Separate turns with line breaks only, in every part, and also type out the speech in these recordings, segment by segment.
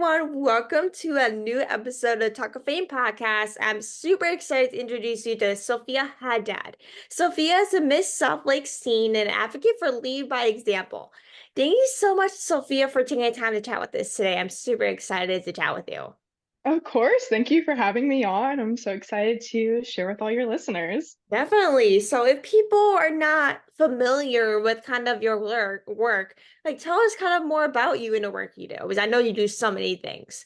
everyone. Welcome to a new episode of Talkoffame podcast. I'm super excited to introduce you to Sophia Haddad. Sophia is a Miss South Lake scene and advocate for lead by example. Thank you so much, Sophia, for taking the time to chat with us today. I'm super excited to chat with you.
Of course. Thank you for having me on. I'm so excited to share with all your listeners.
Definitely. So if people are not familiar with kind of your work, like tell us kind of more about you and the work you do, because I know you do so many things.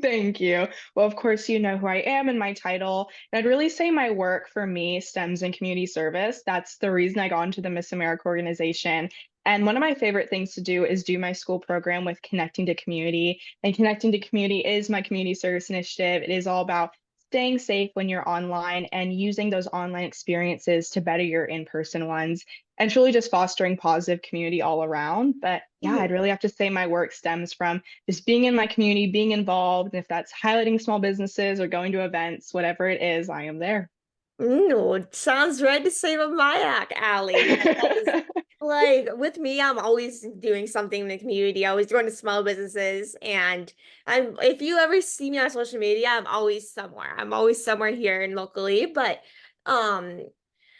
Thank you. Well, of course, you know who I am and my title. And I'd really say my work for me stems in community service. That's the reason I got into the Miss America organization. And one of my favorite things to do is do my school program with Connecting to Community. And Connecting to Community is my community service initiative. It is all about staying safe when you're online and using those online experiences to better your in-person ones and truly just fostering positive community all around. But yeah, I'd really have to say my work stems from just being in my community, being involved. And if that's highlighting small businesses or going to events, whatever it is, I am there.
No, it sounds right to save up my alley. Because, like with me, I'm always doing something in the community, always going to small businesses. And if you ever see me on social media, I'm always somewhere. I'm always somewhere here and locally. But um,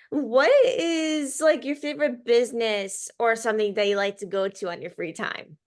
what is like your favorite business or something that you like to go to on your free time?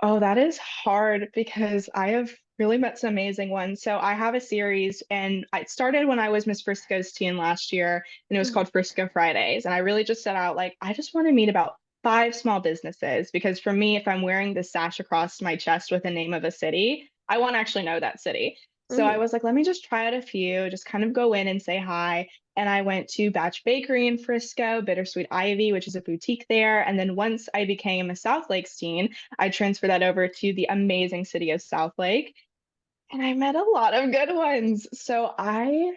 Oh, that is hard because I have really met some amazing ones. So I have a series and it started when I was Miss Frisco's teen last year and it was
Mhm.
called Frisco Fridays. And I really just set out like, I just want to meet about five small businesses because for me, if I'm wearing this sash across my chest with the name of a city, I want to actually know that city. So I
Mhm.
was like, let me just try out a few, just kind of go in and say hi. And I went to Batch Bakery in Frisco, Bittersweet Ivy, which is a boutique there. And then once I became a South Lakes teen, I transferred that over to the amazing city of South Lake, and I met a lot of good ones. So I'm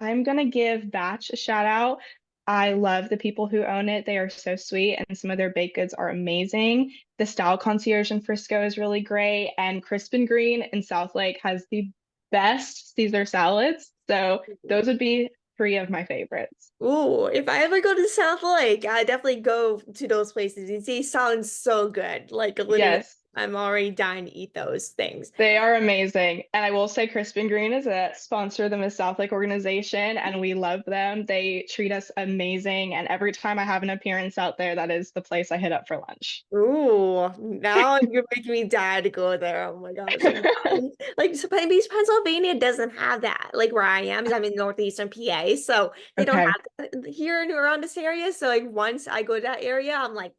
gonna give Batch a shout out. I love the people who own it. They are so sweet, and some of their baked goods are amazing. The Style Concierge in Frisco is really great, and Crisp and Green in South Lake has the best Caesar salads. So those would be three of my favorites.
Ooh, if I ever go to South Lake, I definitely go to those places. They sound so good. Like literally,
Yes.
I'm already dying to eat those things.
They are amazing. And I will say Crispin Green is a sponsor of the Miss South Lake organization, and we love them. They treat us amazing. And every time I have an appearance out there, that is the place I hit up for lunch.
Ooh, now you're making me die to go there. Oh my gosh, I'm dying. Like, so, but because Pennsylvania doesn't have that. Like where I am, is I'm in northeastern PA, so they don't
Okay.
have that here and around this area. So like once I go to that area, I'm like,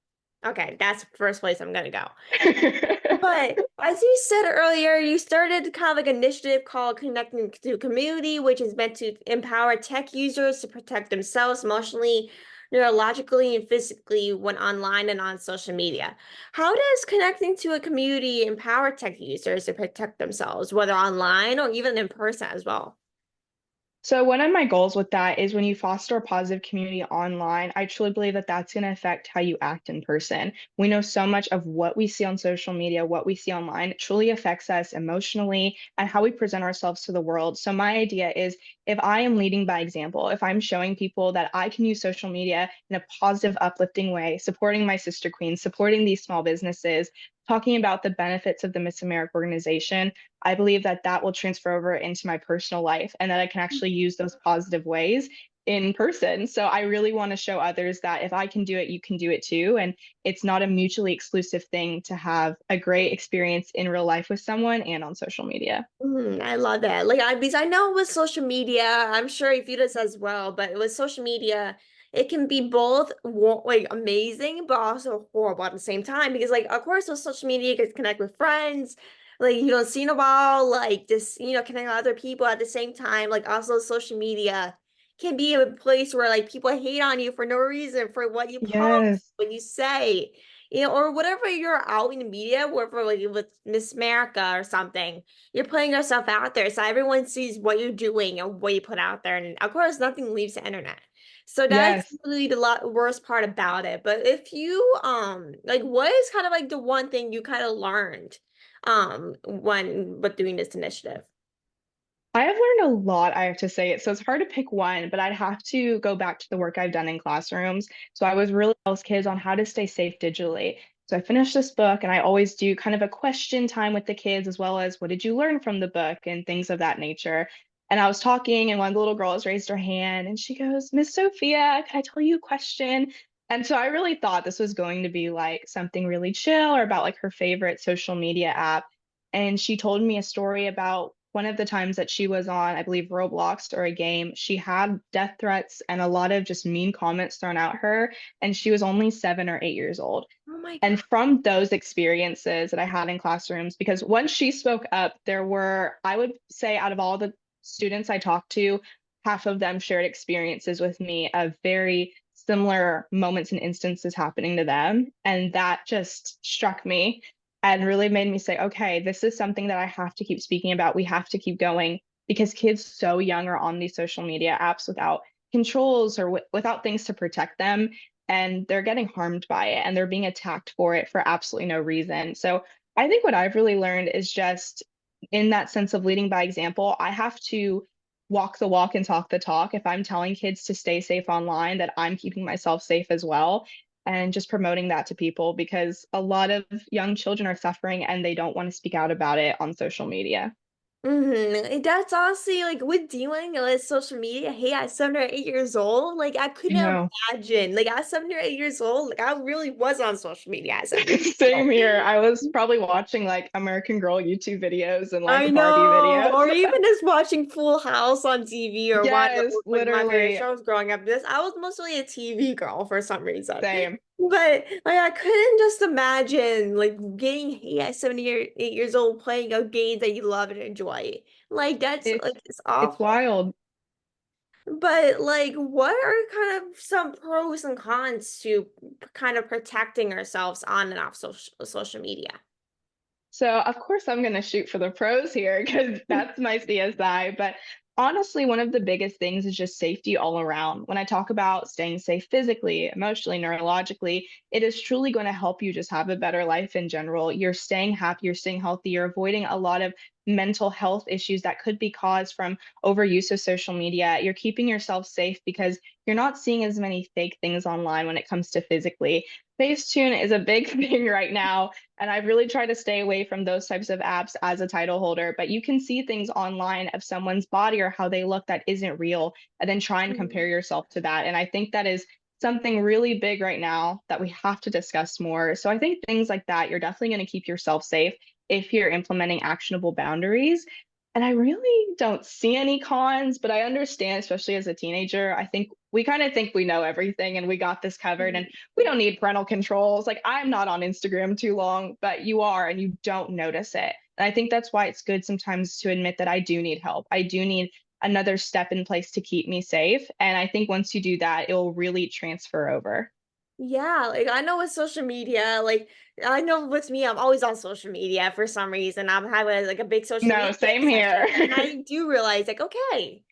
okay, that's the first place I'm gonna go. But as you said earlier, you started kind of like an initiative called Connecting to Community, which is meant to empower tech users to protect themselves emotionally, neurologically, and physically when online and on social media. How does connecting to a community empower tech users to protect themselves, whether online or even in person as well?
So, one of my goals with that is when you foster a positive community online, I truly believe that that's going to affect how you act in person. We know so much of what we see on social media, what we see online, it truly affects us emotionally and how we present ourselves to the world. So, my idea is if I am leading by example, if I'm showing people that I can use social media in a positive, uplifting way, supporting my sister queens, supporting these small businesses, talking about the benefits of the Miss America organization, I believe that that will transfer over into my personal life and that I can actually use those positive ways in person. So I really want to show others that if I can do it, you can do it too. And it's not a mutually exclusive thing to have a great experience in real life with someone and on social media.
I love that. Like because I know with social media, I'm sure if you do this as well, but with social media, it can be both like amazing, but also horrible at the same time. Because like of course with social media, you can connect with friends, like you don't see in a while, like just connect with other people at the same time. Like also social media can be a place where like people hate on you for no reason for what you post,
Yes.
what you say, or whatever you're out in the media, whatever like with Miss America or something you're putting yourself out there so everyone sees what you're doing and what you put out there. And of course, nothing leaves the internet. So that's
Yes.
really the worst part about it. But if you like what is kind of like the one thing you kind of learned when with doing this initiative?
I have learned a lot, I have to say. So it's hard to pick one, but I'd have to go back to the work I've done in classrooms. So I was really those kids on how to stay safe digitally. So I finished this book and I always do kind of a question time with the kids as well as what did you learn from the book and things of that nature. And I was talking and one of the little girls raised her hand and she goes, Miss Sophia, can I tell you a question? And so I really thought this was going to be like something really chill or about like her favorite social media app. And she told me a story about one of the times that she was on, I believe, Roblox or a game. She had death threats and a lot of just mean comments thrown at her. And she was only 7 or 8 years old.
Oh my God.
And from those experiences that I had in classrooms, because once she spoke up, there were, I would say, out of all the students I talked to, half of them shared experiences with me of very similar moments and instances happening to them. And that just struck me and really made me say, okay, this is something that I have to keep speaking about. We have to keep going because kids so young are on these social media apps without controls or without things to protect them, and they're getting harmed by it and they're being attacked for it for absolutely no reason. So I think what I've really learned is just in that sense of leading by example, I have to walk the walk and talk the talk. If I'm telling kids to stay safe online, that I'm keeping myself safe as well. And just promoting that to people because a lot of young children are suffering and they don't want to speak out about it on social media.
That's honestly like with dealing with social media. Hey, at 7 or 8 years old, like I
I
couldn't
know.
imagine. Like at 7 or 8 years old, like I really was on social media at 7 or 8 years
Same
old.
here. I was probably watching like American Girl YouTube videos and
I
like Barbie
know,
videos.
or even just watching Full House on TV or one of
Yes,
like my favorite
literally
shows growing up. This I was mostly a TV girl for some reason,
same.
but like I couldn't just imagine like getting hate at 7 or 8 years old playing a game that you love and enjoy. Like that's
It's
like it's
it's
awful.
wild.
But like, what are kind of some pros and cons to kind of protecting ourselves on and off social media?
So, of course, I'm going to shoot for the pros here because that's my CSI. But honestly, one of the biggest things is just safety all around. When I talk about staying safe physically, emotionally, neurologically, it is truly going to help you just have a better life in general. You're staying happy, you're staying healthy, you're avoiding a lot of mental health issues that could be caused from overuse of social media. You're keeping yourself safe because you're not seeing as many fake things online when it comes to physically. Facetune is a big thing right now, and I've really tried to stay away from those types of apps as a title holder. But you can see things online of someone's body or how they look that isn't real, and then try and compare
Mhm.
yourself to that. And I think that is something really big right now that we have to discuss more. So I think things like that, you're definitely going to keep yourself safe if you're implementing actionable boundaries. And I really don't see any cons, but I understand, especially as a teenager, I think we kind of think we know everything and we got this covered. And we don't need parental controls. Like I'm not on Instagram too long, but you are and you don't notice it. And I think that's why it's good sometimes to admit that I do need help. I do need another step in place to keep me safe. And I think once you do that, it will really transfer over.
Yeah, like I know with social media, like I know with me, I'm always on social media for some reason. I'm having like a big social
No,
media
same
obsession,
here.
and I do realize like, okay,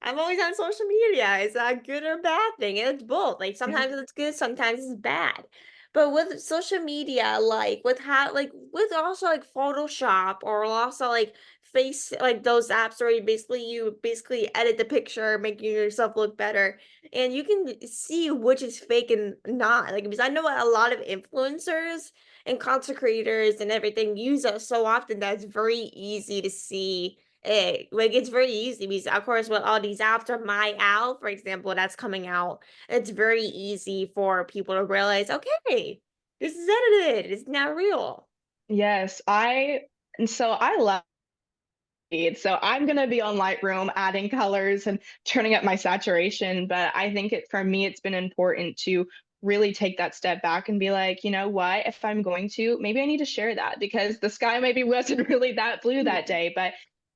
I'm always on social media. Is that a good or bad thing? And it's both. Like
Yeah.
sometimes it's good, sometimes it's bad. But with social media, like with how like with also like Photoshop or also like face like those apps where you basically edit the picture, making yourself look better. And you can see which is fake and not. Like because I know a lot of influencers and content creators and everything use us so often that it's very easy to see like it's very easy because of course with all these apps or my Owl, for example, that's coming out, it's very easy for people to realize, okay, this is edited, it's not real.
Yes, and so I love it. So I'm gonna be on Lightroom adding colors and turning up my saturation. But I think for me, it's been important to really take that step back and be like, you know what, if I'm going to, maybe I need to share that because the sky maybe wasn't really that blue that
Mhm.
day. But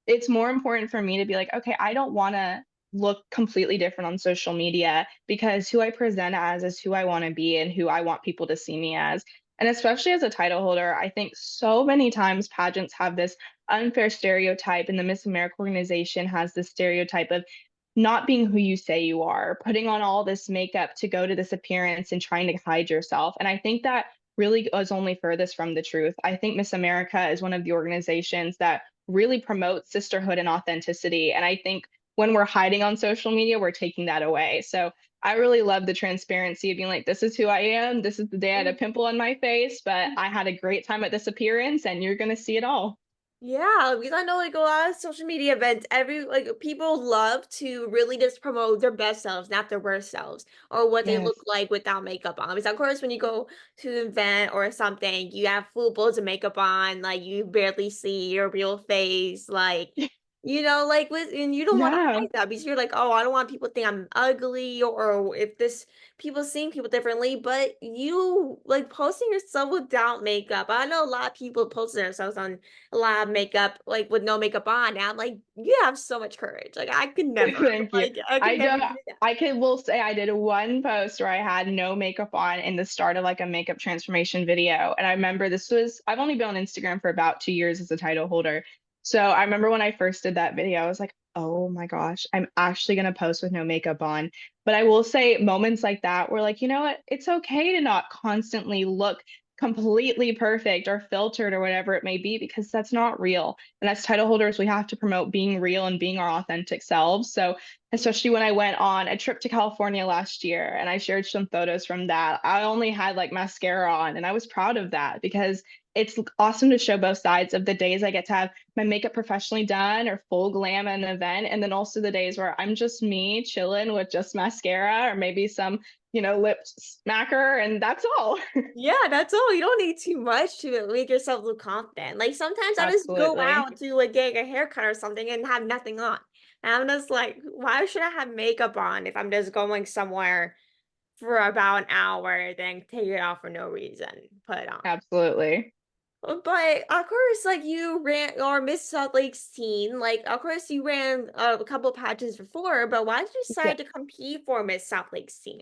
it's more important for me to be like, okay, I don't want to look completely different on social media because who I present as is who I want to be and who I want people to see me as. And especially as a title holder, I think so many times pageants have this unfair stereotype, and the Miss America organization has this stereotype of not being who you say you are, putting on all this makeup to go to this appearance and trying to hide yourself. And I think that really goes only furthest from the truth. I think Miss America is one of the organizations that really promotes sisterhood and authenticity. And I think when we're hiding on social media, we're taking that away. So I really love the transparency of being like, this is who I am. This is the day I had a pimple on my face, but I had a great time at this appearance, and you're gonna see it all.
Yeah, because I know like a lot of social media events, every like people love to really just promote their best selves, not their worst selves, or what they look
Yes.
like without makeup on. Because of course, when you go to an event or something, you have full blows of makeup on, like you barely see your real face, like like with and you don't want to
Yeah.
hide that because you're like, oh, I don't want people to think I'm ugly or if this people seeing people differently, but you like posting yourself without makeup. I know a lot of people posting themselves on a lot of makeup, like with no makeup on. And I'm like, you have so much courage. Like I could never.
Thank you.
Like I could
I
never
don't
do that.
I could will say I did one post where I had no makeup on in the start of like a makeup transformation video. And I remember I've only been on Instagram for about 2 years as a title holder. So I remember when I first did that video, I was like, oh my gosh, I'm actually gonna post with no makeup on. But I will say moments like that were like, you know what? It's okay to not constantly look completely perfect or filtered or whatever it may be, because that's not real. And as title holders, we have to promote being real and being our authentic selves. So, especially when I went on a trip to California last year and I shared some photos from that, I only had like mascara on and I was proud of that because it's awesome to show both sides of the days I get to have my makeup professionally done or full glam at an event. And then also the days where I'm just me chilling with just mascara or maybe some, lip smacker, and that's all.
Yeah, that's all. You don't need too much to make yourself look confident. Like sometimes I just go
Absolutely.
out to like get a haircut or something and have nothing on. And I'm just like, why should I have makeup on if I'm just going somewhere for about an hour, then take it off for no reason, put it on?
Absolutely.
But of course, like you ran or Miss Salt Lake's teen, like of course you ran a couple pageants before, but why did you
Yeah.
decide to compete for Miss South Lake's teen?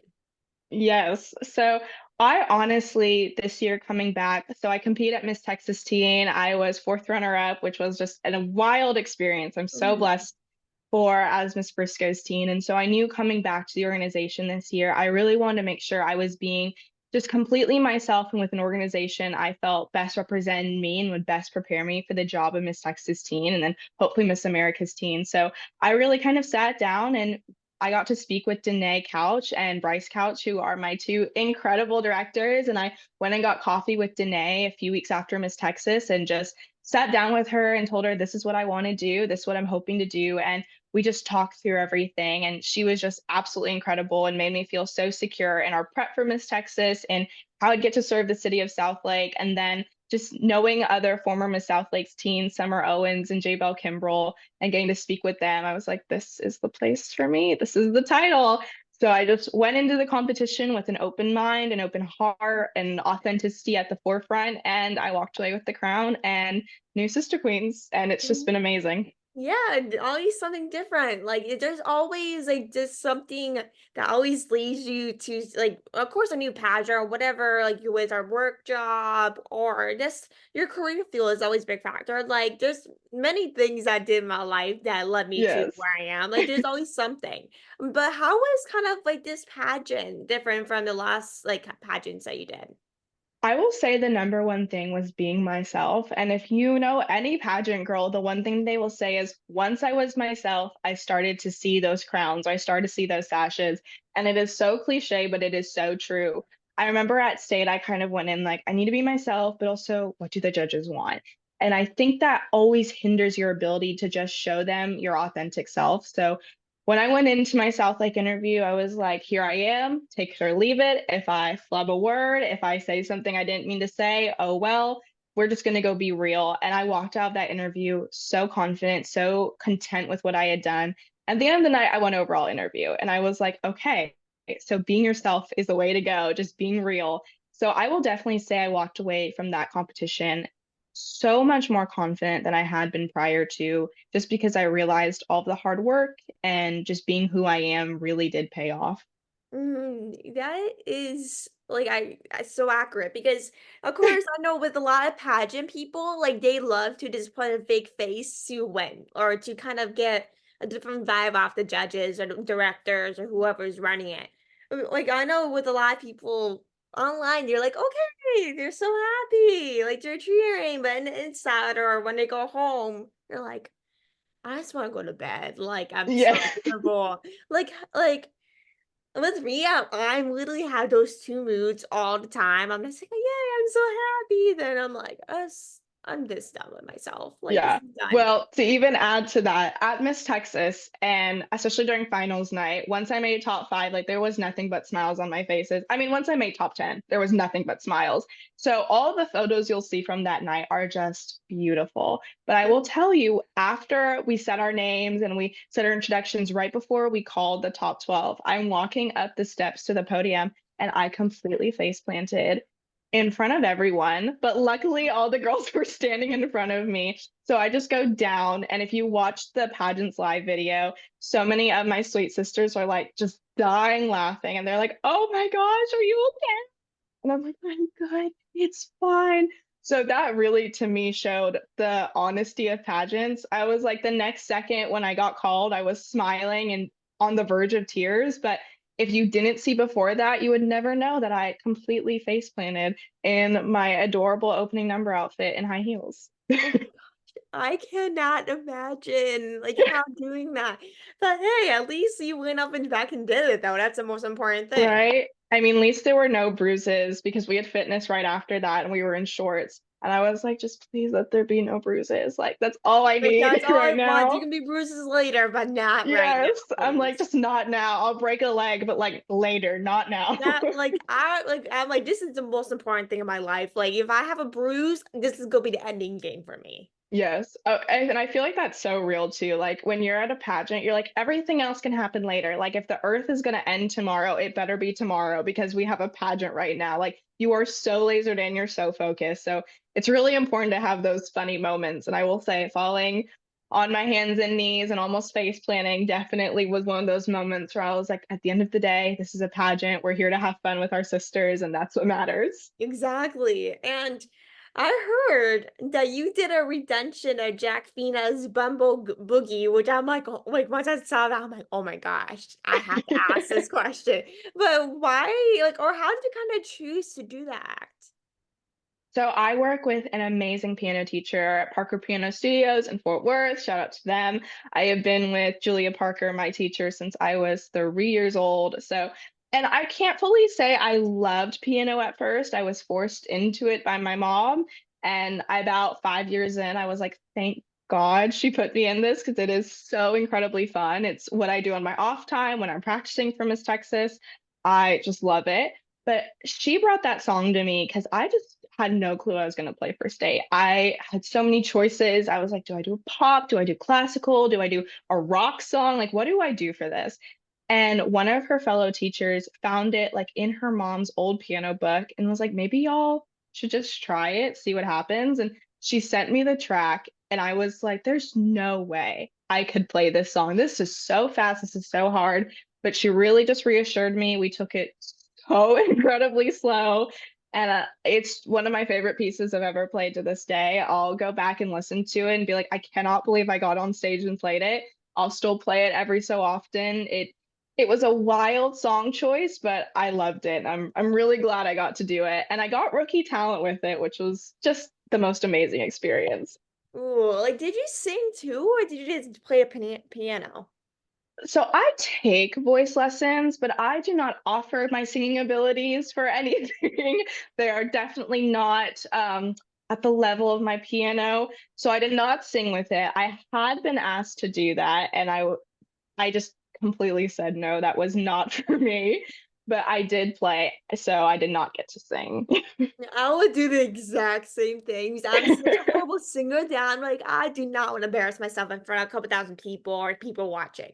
Yes. So I honestly, this year coming back, so I competed at Miss Texas Teen. I was fourth runner up, which was just a wild experience. I'm so
Mhm.
blessed for as Miss Briscoe's teen. And so I knew coming back to the organization this year, I really wanted to make sure I was being just completely myself and with an organization I felt best represented me and would best prepare me for the job of Miss Texas Teen and then hopefully Miss America's Teen. So I really kind of sat down and I got to speak with Danae Couch and Bryce Couch, who are my two incredible directors. And I went and got coffee with Danae a few weeks after Miss Texas and just sat down with her and told her, this is what I want to do. This is what I'm hoping to do. And we just talked through everything. And she was just absolutely incredible and made me feel so secure in our prep for Miss Texas and how I'd get to serve the city of Southlake. And then just knowing other former Miss Southlake's teens, Summer Owens and J Bell Kimbrell, and getting to speak with them, I was like, this is the place for me. This is the title. So I just went into the competition with an open mind, an open heart, and authenticity at the forefront. And I walked away with the crown and new Sister Queens. And it's just been amazing.
Yeah, always something different. Like there's always like just something that always leads you to like, of course, a new pageant or whatever. Like you with our work job or just your career field is always a big factor. Like there's many things I did in my life that led me to
Yes.
where I am. Like there's always something. But how was kind of like this pageant different from the last like pageants that you did?
I will say the number one thing was being myself. And if you know any pageant girl, the one thing they will say is once I was myself, I started to see those crowns, I started to see those sashes. And it is so cliche, but it is so true. I remember at state, I kind of went in like, I need to be myself, but also, what do the judges want? And I think that always hinders your ability to just show them your authentic self. So when I went into my South Lake interview, I was like, here I am, take it or leave it. If I flub a word, if I say something I didn't mean to say, oh well, we're just going to go be real. And I walked out of that interview so confident, so content with what I had done. At the end of the night, I went overall interview and I was like, okay, so being yourself is the way to go, just being real. So I will definitely say I walked away from that competition so much more confident than I had been prior to, just because I realized all of the hard work and just being who I am really did pay off.
That is like I so accurate because of course I know with a lot of pageant people like they love to just put a fake face to win or to kind of get a different vibe off the judges or the directors or whoever's running it. Like I know with a lot of people online they're like okay they're so happy like they're cheering but inside or when they go home they're like I just want to go to bed like I'm so
Yeah.
miserable like with me, I'm literally have those two moods all the time. I'm just like, yeah, I'm so happy. Then I'm like, I'm just done with myself. Like this
Yeah.
is done.
Well, to even add to that, at Miss Texas, and especially during finals night, once I made top five, like there was nothing but smiles on my faces. I mean, once I made top 10, there was nothing but smiles. So all the photos you'll see from that night are just beautiful. But I will tell you, after we said our names and we said our introductions right before we called the top 12, I'm walking up the steps to the podium and I completely face planted in front of everyone, but luckily all the girls were standing in front of me. So I just go down. And if you watch the pageants live video, so many of my sweet sisters are like just dying laughing. And they're like, oh my gosh, are you okay? And I'm like, I'm good. It's fine. So that really to me showed the honesty of pageants. I was like the next second when I got called, I was smiling and on the verge of tears. But if you didn't see before that, you would never know that I completely face planted in my adorable opening number outfit and high heels.
Oh my gosh, I cannot imagine like how doing that. But hey, at least you went up and back and did it though. That's the most important thing.
Right? I mean, at least there were no bruises because we had fitness right after that and we were in shorts. And I was like, just please let there be no bruises. Like, that's all I
Like
need
that's all I
right
want. There
now.
can be bruises later, but not right now,
Yes. I'm like,
please.
just not now. I'll break a leg, but like later, not now.
That I'm like this is the most important thing in my life. Like if I have a bruise, this is gonna be the ending game for me.
Yes. Oh, and I feel like that's so real too. Like when you're at a pageant, you're like, everything else can happen later. Like if the earth is going to end tomorrow, it better be tomorrow because we have a pageant right now. Like you are so lasered in, you're so focused. So it's really important to have those funny moments. And I will say, falling on my hands and knees and almost face planting definitely was one of those moments where I was like, at the end of the day, this is a pageant. We're here to have fun with our sisters, and that's what matters.
Exactly. And I heard that you did a redemption of Jack Fina's Boogie, which I'm like, like once I saw that, I'm like, oh my gosh, I have to ask this question. But why, like, or how did you kind of choose to do that?
So I work with an amazing piano teacher at Parker Piano Studios in Fort Worth. Shout out to them. I have been with Julia Parker, my teacher, since I was 3 years old. So, and I can't fully say I loved piano at first. I was forced into it by my mom. And about 5 years in, I was like, thank God she put me in this because it is so incredibly fun. It's what I do on my off time when I'm practicing for Miss Texas. I just love it. But she brought that song to me because I just had no clue I was going to play first date. I had so many choices. I was like, do I do pop? Do I do classical? Do I do a rock song? Like, what do I do for this? And one of her fellow teachers found it like in her mom's old piano book and was like, maybe y'all should just try it, see what happens. And she sent me the track, and I was like, there's no way I could play this song. This is so fast. This is so hard. But she really just reassured me. We took it so incredibly slow. And it's one of my favorite pieces I've ever played to this day. I'll go back and listen to it and be like, I cannot believe I got on stage and played it. I'll still play it every so often. It was a wild song choice, but I loved it. I'm really glad I got to do it. And I got rookie talent with it, which was just the most amazing experience.
Ooh, like, did you sing too, or did you just play a piano?
So I take voice lessons, but I do not offer my singing abilities for anything. They are definitely not at the level of my piano. So I did not sing with it. I had been asked to do that, and I just completely said no, that was not for me. But I did play, so I did not get to sing.
I would do the exact same things. I'm such a horrible singer that I'm like, I do not want to embarrass myself in front of a couple thousand people or people watching.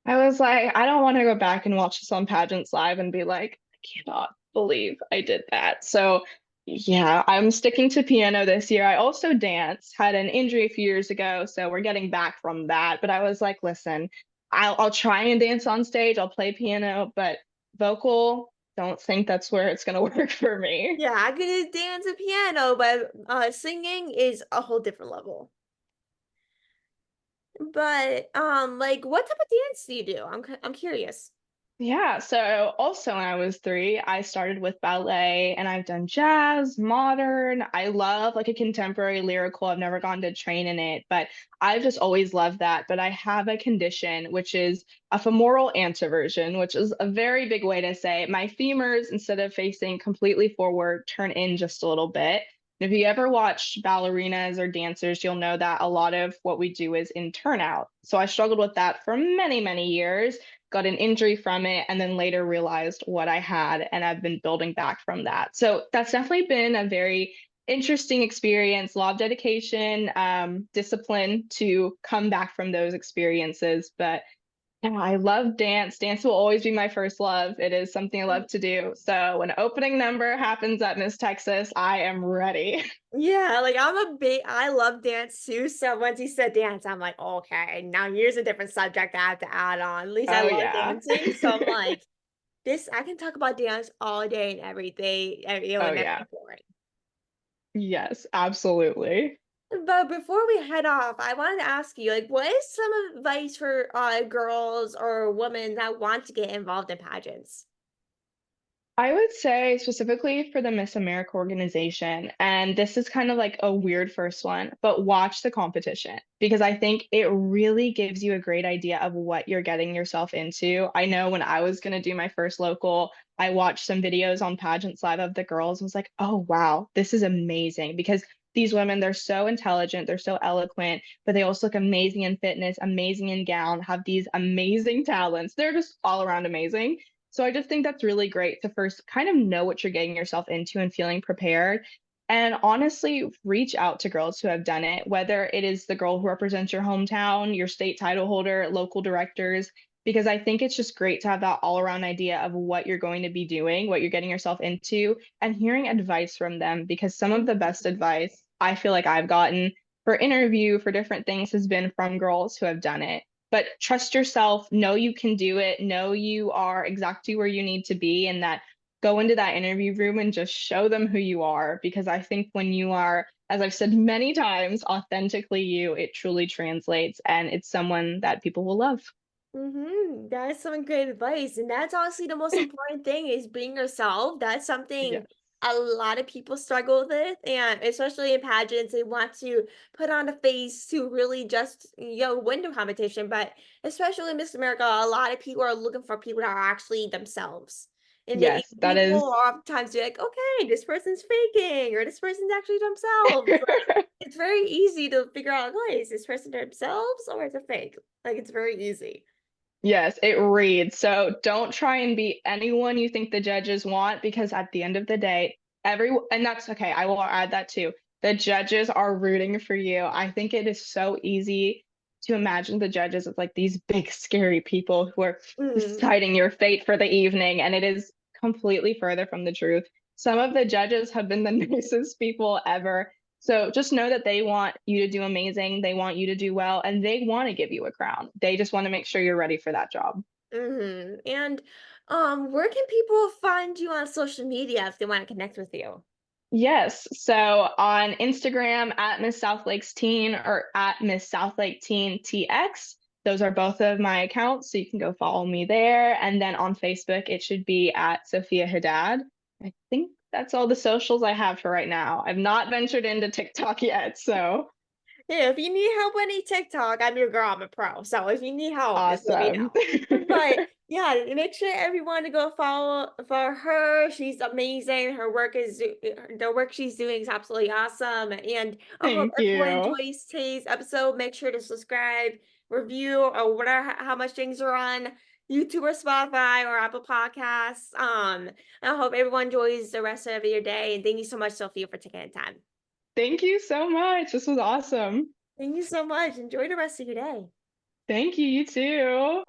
I was like, I don't want to go back and watch this on Pageants Live and be like, I cannot believe I did that. So, yeah, I'm sticking to piano this year. I also dance, had an injury a few years ago, so we're getting back from that. But I was like, listen, I'll try and dance on stage, I'll play piano, but vocal, don't think that's where it's gonna work for me.
Yeah, I could dance and piano, but singing is a whole different level. But like, what type of dance do you do? I'm curious.
Yeah, so also when I was 3, I started with ballet and I've done jazz, modern. I love like a contemporary lyrical. I've never gone to train in it, but I've just always loved that. But I have a condition, which is a femoral anteversion, which is a very big way to say my femurs, instead of facing completely forward, turn in just a little bit. And if you ever watch ballerinas or dancers, you'll know that a lot of what we do is in turnout. So I struggled with that for many, many years, got an injury from it, and then later realized what I had, and I've been building back from that. So that's definitely been a very interesting experience, a lot of dedication, discipline to come back from those experiences. But yeah, I love dance. Dance will always be my first love. It is something I love to do. So when opening number happens at Miss Texas, I am ready.
Yeah, like I love dance too. So once you said dance, I'm like, okay, now here's a different subject I have to add on. At least I
Oh
love
yeah.
dancing. So I'm like, this, I can talk about dance all day and every day. It will
Oh
never
yeah.
be boring.
Yes, absolutely.
But before we head off, I wanted to ask you, like, what is some advice for girls or women that want to get involved in pageants?
I would say specifically for the Miss America organization, and this is kind of like a weird first one, but watch the competition because I think it really gives you a great idea of what you're getting yourself into. I know when I was going to do my first local, I watched some videos on Pageants Live of the girls and was like, oh, wow, this is amazing because these women, they're so intelligent, they're so eloquent, but they also look amazing in fitness, amazing in gown, have these amazing talents. They're just all around amazing. So I just think that's really great to first kind of know what you're getting yourself into and feeling prepared. And honestly, reach out to girls who have done it, whether it is the girl who represents your hometown, your state title holder, local directors, because I think it's just great to have that all around idea of what you're going to be doing, what you're getting yourself into, and hearing advice from them. Because some of the best advice I feel like I've gotten for interview, for different things, has been from girls who have done it. But trust yourself, know you can do it, know you are exactly where you need to be, and that go into that interview room and just show them who you are. Because I think when you are, as I've said many times, authentically you, it truly translates and it's someone that people will love.
That's some great advice. And that's honestly the most important thing is being yourself. That's something
Yes.
a lot of people struggle with. And especially in pageants, they want to put on a face to really just, win the competition. But especially in Miss America, a lot of people are looking for people that are actually themselves. And they
Yes, that
people
is.
oftentimes be like, okay, this person's faking or this person's actually themselves. Like it's very easy to figure out, okay, is this person themselves or is it fake? Like it's very easy.
Yes, it reads. So don't try and be anyone you think the judges want because at the end of the day, and that's okay. I will add that too. The judges are rooting for you. I think it is so easy to imagine the judges as like these big, scary people who are
Mm,
deciding your fate for the evening, and it is completely further from the truth. Some of the judges have been the nicest people ever. So just know that they want you to do amazing. They want you to do well, and they want to give you a crown. They just want to make sure you're ready for that job.
And where can people find you on social media if they want to connect with you?
Yes. So on Instagram at Miss South Lakes Teen or at Miss South Lake Teen TX. Those are both of my accounts. So you can go follow me there. And then on Facebook, it should be at Sophia Haddad. I think that's all the socials I have for right now. I've not ventured into TikTok yet. So
Yeah, if you need help with any TikTok, I'm your girl. I'm a pro. So if you need help, just let me
awesome.
know. But yeah, make sure everyone to go follow for her. She's amazing. The work she's doing is absolutely awesome. And I hope
Thank
everyone
you.
enjoys today's episode. Make sure to subscribe, review, or whatever how much things are on YouTube or Spotify or Apple Podcasts. I hope everyone enjoys the rest of your day. And thank you so much, Sophia, for taking the time.
Thank you so much. This was awesome.
Thank you so much. Enjoy the rest of your day.
Thank you. You too.